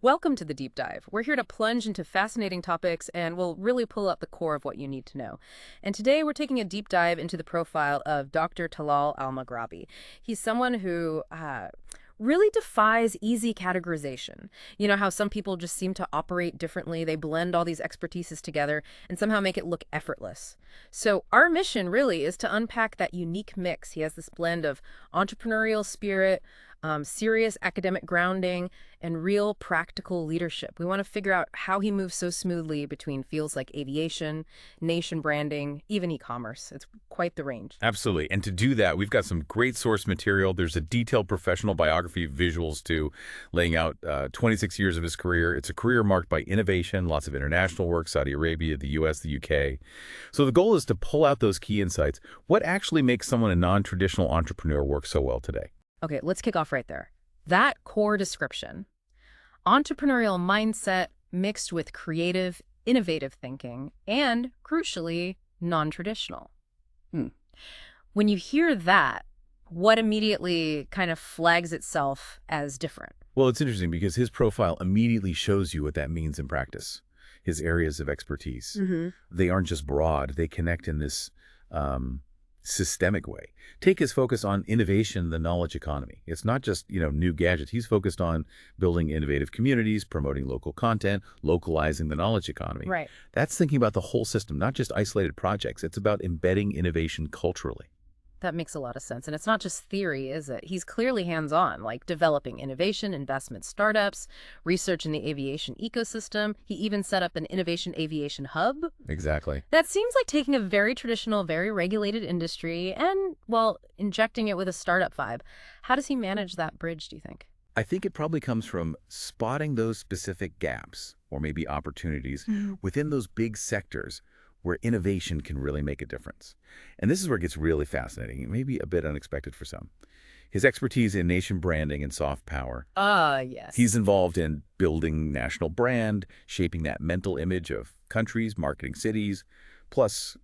Welcome to the deep dive. We're here to plunge into fascinating topics and we'll really pull up the core of what you need to know. And today we're taking a deep dive into the profile of Dr. Talal Al-Maghrabi. He's someone who really defies easy categorization. You know how some people just seem to operate differently, they blend all these expertises together and somehow make it look effortless. So our mission really is to unpack that unique mix. He has this blend of entrepreneurial spirit, serious academic grounding, and real practical leadership. We want to figure out how he moves so smoothly between fields like aviation, nation branding, even e-commerce. It's quite the range. Absolutely. And to do that, we've got some great source material. There's a detailed professional biography, visuals too, laying out 26 years of his career. It's a career marked by innovation, lots of international work, Saudi Arabia, the US, the UK. So the goal is to pull out those key insights. What actually makes someone a non-traditional entrepreneur work so well today? Okay, let's kick off right there. That core description, entrepreneurial mindset mixed with creative, innovative thinking, and, crucially, non-traditional. When you hear that, what immediately kind of flags itself as different? Well, it's interesting because his profile immediately shows you what that means in practice, his areas of expertise. They aren't just broad, they connect in this systemic way. Take his focus on innovation, the knowledge economy. It's not just, new gadgets. He's focused on building innovative communities, promoting local content, localizing the knowledge economy. Right. That's thinking about the whole system, not just isolated projects. It's about embedding innovation culturally. That makes a lot of sense. And it's not just theory, is it? He's clearly hands-on, like developing innovation, investment startups, research in the aviation ecosystem. He even set up an innovation aviation hub. Exactly. That seems like taking a very traditional, very regulated industry and, well, injecting it with a startup vibe. How does he manage that bridge, do you think? I think it probably comes from spotting those specific gaps or maybe opportunities within those big sectors where innovation can really make a difference. And this is where it gets really fascinating, maybe a bit unexpected for some. His expertise in nation branding and soft power. Yes. He's involved in building national brand, shaping that mental image of countries, marketing cities, plus,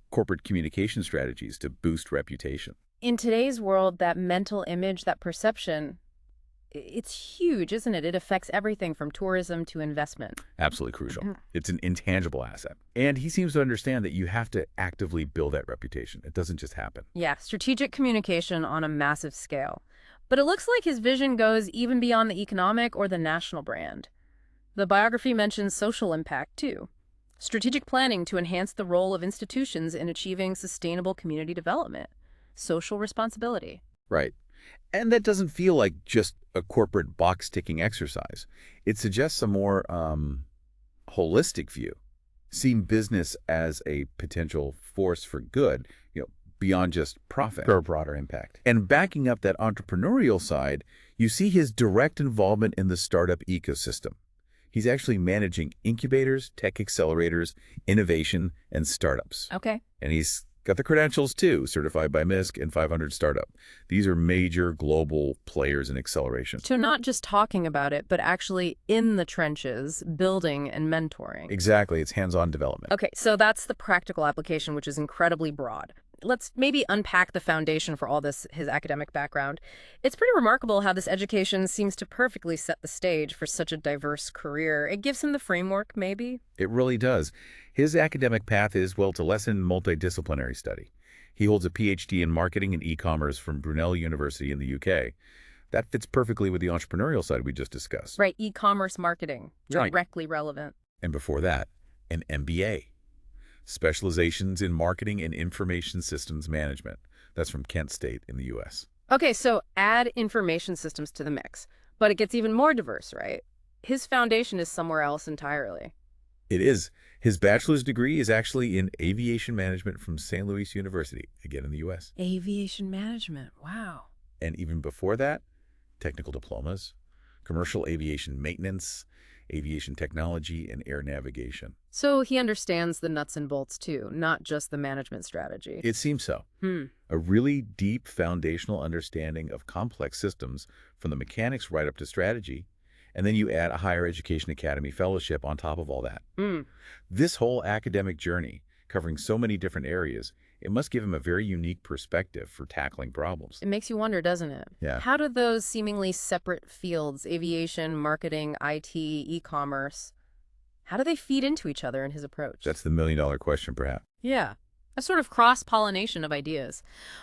corporate communication strategies to boost reputation. In today's world, that mental image, that perception, it's huge, isn't it? It affects everything from tourism to investment. Absolutely crucial. It's an intangible asset. And he seems to understand that you have to actively build that reputation. It doesn't just happen. Yeah, strategic communication on a massive scale. But it looks like his vision goes even beyond the economic or the national brand. The biography mentions social impact, too. Strategic planning to enhance the role of institutions in achieving sustainable community development. Social responsibility. Right. And that doesn't feel like just a corporate box-ticking exercise. It suggests a more holistic view, seeing business as a potential force for good, beyond just profit for a broader impact. And backing up that entrepreneurial side, you see his direct involvement in the startup ecosystem. He's actually managing incubators, tech accelerators, innovation, and startups. Okay. And he's got the credentials too, certified by MISC and 500 Startup. These are major global players in acceleration. So not just talking about it, but actually in the trenches, building and mentoring. Exactly. It's hands-on development. Okay, so that's the practical application, which is incredibly broad. Let's maybe unpack the foundation for all this, his academic background. It's pretty remarkable how this education seems to perfectly set the stage for such a diverse career. It gives him the framework, maybe? It really does. His academic path is, to lessen multidisciplinary study. He holds a PhD in marketing and e-commerce from Brunel University in the UK. That fits perfectly with the entrepreneurial side we just discussed. Right, e-commerce marketing, Right. directly relevant. And before that, an MBA. Specializations in marketing and information systems management. That's from Kent State in the U.S. Okay, so add information systems to the mix, but it gets even more diverse, right? His foundation is somewhere else entirely. It is. His bachelor's degree is actually in aviation management from St. Louis University, again in the U.S. Aviation management, wow. And even before that, technical diplomas, commercial aviation maintenance, aviation technology, and air navigation. So he understands the nuts and bolts too, not just the management strategy. It seems so. A really deep foundational understanding of complex systems from the mechanics right up to strategy. And then you add a higher education academy fellowship on top of all that. This whole academic journey, covering so many different areas, It must give him a very unique perspective for tackling problems. It makes you wonder, doesn't it? Yeah. How do those seemingly separate fields, aviation, marketing, IT, e-commerce, how do they feed into each other in his approach? That's the million-dollar question, perhaps. Yeah, a sort of cross-pollination of ideas.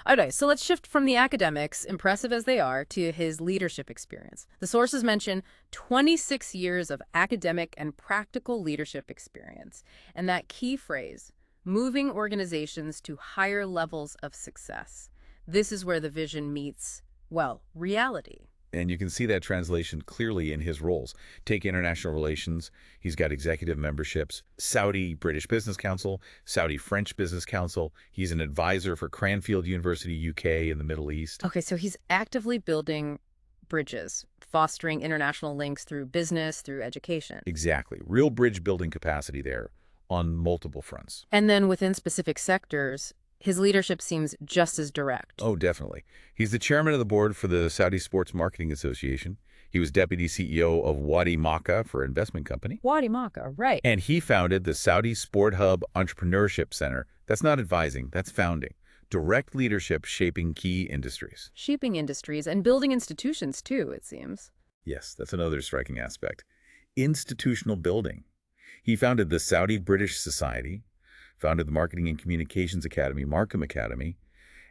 Okay, so let's shift from the academics, impressive as they are, to his leadership experience. The sources mention 26 years of academic and practical leadership experience. And that key phrase, moving organizations to higher levels of success. This is where the vision meets, well, reality. And you can see that translation clearly in his roles. Take international relations. He's got executive memberships, Saudi British Business Council, Saudi French Business Council. He's an advisor for Cranfield University, UK, in the Middle East. Okay, so he's actively building bridges, fostering international links through business, through education. Exactly. Real bridge building capacity there on multiple fronts. And then within specific sectors, his leadership seems just as direct. Oh, definitely. He's the chairman of the board for the Saudi Sports Marketing Association. He was deputy CEO of Wadi Makkah for investment company. Wadi Makkah, right. And he founded the Saudi Sport Hub Entrepreneurship Center. That's not advising, that's founding. Direct leadership shaping key industries. Shaping industries and building institutions, too, it seems. Yes, that's another striking aspect. Institutional building. He founded the Saudi British Society, founded the Marketing and Communications Academy, Markham Academy,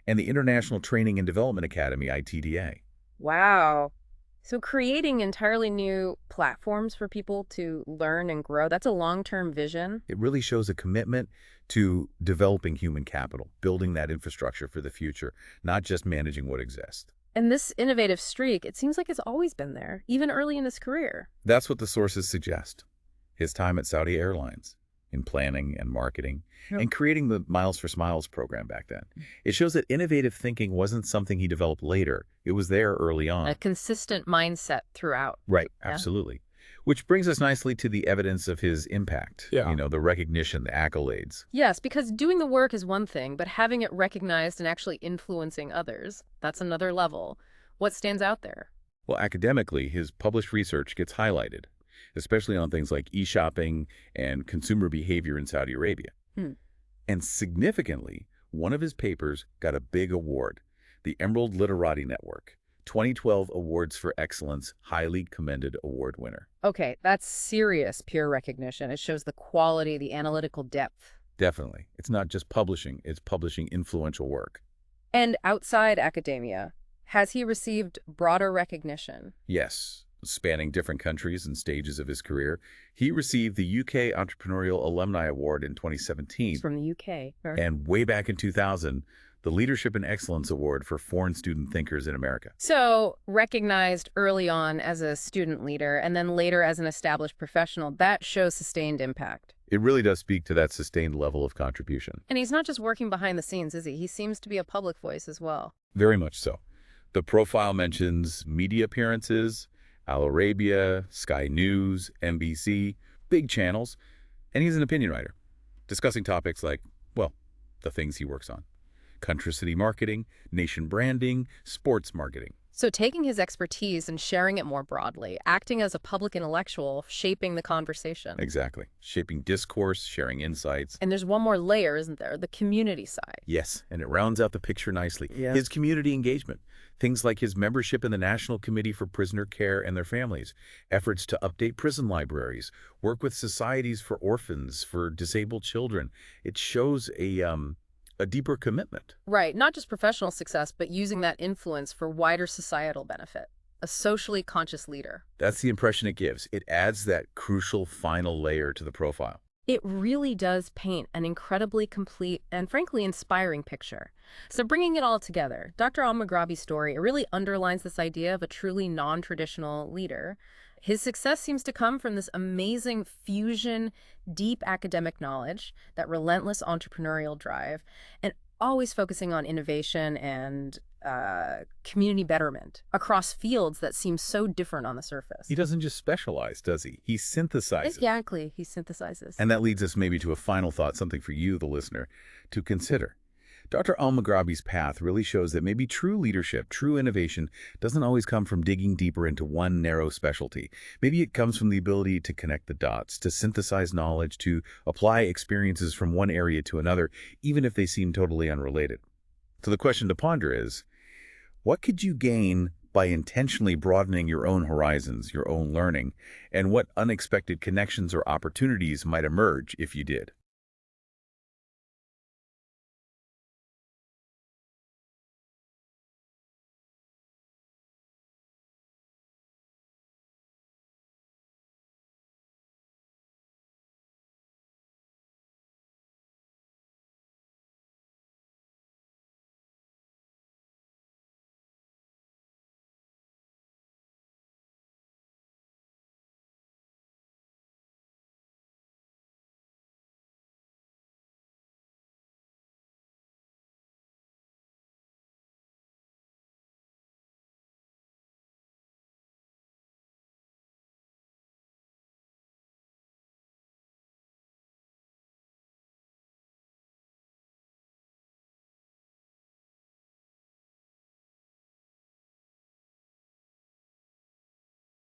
and the International Training and Development Academy, ITDA. Wow. So creating entirely new platforms for people to learn and grow, that's a long-term vision. It really shows a commitment to developing human capital, building that infrastructure for the future, not just managing what exists. And this innovative streak, it seems like it's always been there, even early in his career. That's what the sources suggest. His time at Saudi Airlines, in planning and marketing, and creating the Miles for Smiles program back then. It shows that innovative thinking wasn't something he developed later. It was there early on. A consistent mindset throughout. Right, Yeah. absolutely. Which brings us nicely to the evidence of his impact. Yeah. You know, the recognition, the accolades. Yes, because doing the work is one thing, but having it recognized and actually influencing others, that's another level. What stands out there? Well, academically, his published research gets highlighted, especially on things like e-shopping and consumer behavior in Saudi Arabia. And significantly, one of his papers got a big award, the Emerald Literati Network, 2012 Awards for Excellence, highly commended award winner. Okay, that's serious peer recognition. It shows the quality, the analytical depth. Definitely. It's not just publishing, it's publishing influential work. And outside academia, has he received broader recognition? Yes, spanning different countries and stages of his career. He received the UK Entrepreneurial Alumni Award in 2017. He's from the UK. Right? And way back in 2000, the Leadership and Excellence Award for Foreign Student Thinkers in America. So recognized early on as a student leader and then later as an established professional, that shows sustained impact. It really does speak to that sustained level of contribution. And he's not just working behind the scenes, is he? He seems to be a public voice as well. Very much so. The profile mentions media appearances, Al Arabia, Sky News, NBC, big channels, and he's an opinion writer, discussing topics like, well, the things he works on. Country marketing, nation branding, sports marketing. So taking his expertise and sharing it more broadly, acting as a public intellectual, shaping the conversation. Exactly. Shaping discourse, sharing insights. And there's one more layer, isn't there? The community side. Yes, and it rounds out the picture nicely. Yeah. His community engagement. Things like his membership in the National Committee for Prisoner Care and Their Families, efforts to update prison libraries, work with societies for orphans, for disabled children. It shows a deeper commitment. Right. Not just professional success, but using that influence for wider societal benefit. A socially conscious leader. That's the impression it gives. It adds that crucial final layer to the profile. It really does paint an incredibly complete and frankly inspiring picture. So bringing it all together, Dr. Al-Maghrabi's story, it really underlines this idea of a truly non-traditional leader. His success seems to come from this amazing fusion, deep academic knowledge, that relentless entrepreneurial drive, and always focusing on innovation and community betterment across fields that seem so different on the surface. He doesn't just specialize, does he? He synthesizes. Exactly. He synthesizes. And that leads us maybe to a final thought, something for you, the listener, to consider. Dr. Al-Maghrabi's path really shows that maybe true leadership, true innovation, doesn't always come from digging deeper into one narrow specialty. Maybe it comes from the ability to connect the dots, to synthesize knowledge, to apply experiences from one area to another, even if they seem totally unrelated. So the question to ponder is, what could you gain by intentionally broadening your own horizons, your own learning, and what unexpected connections or opportunities might emerge if you did?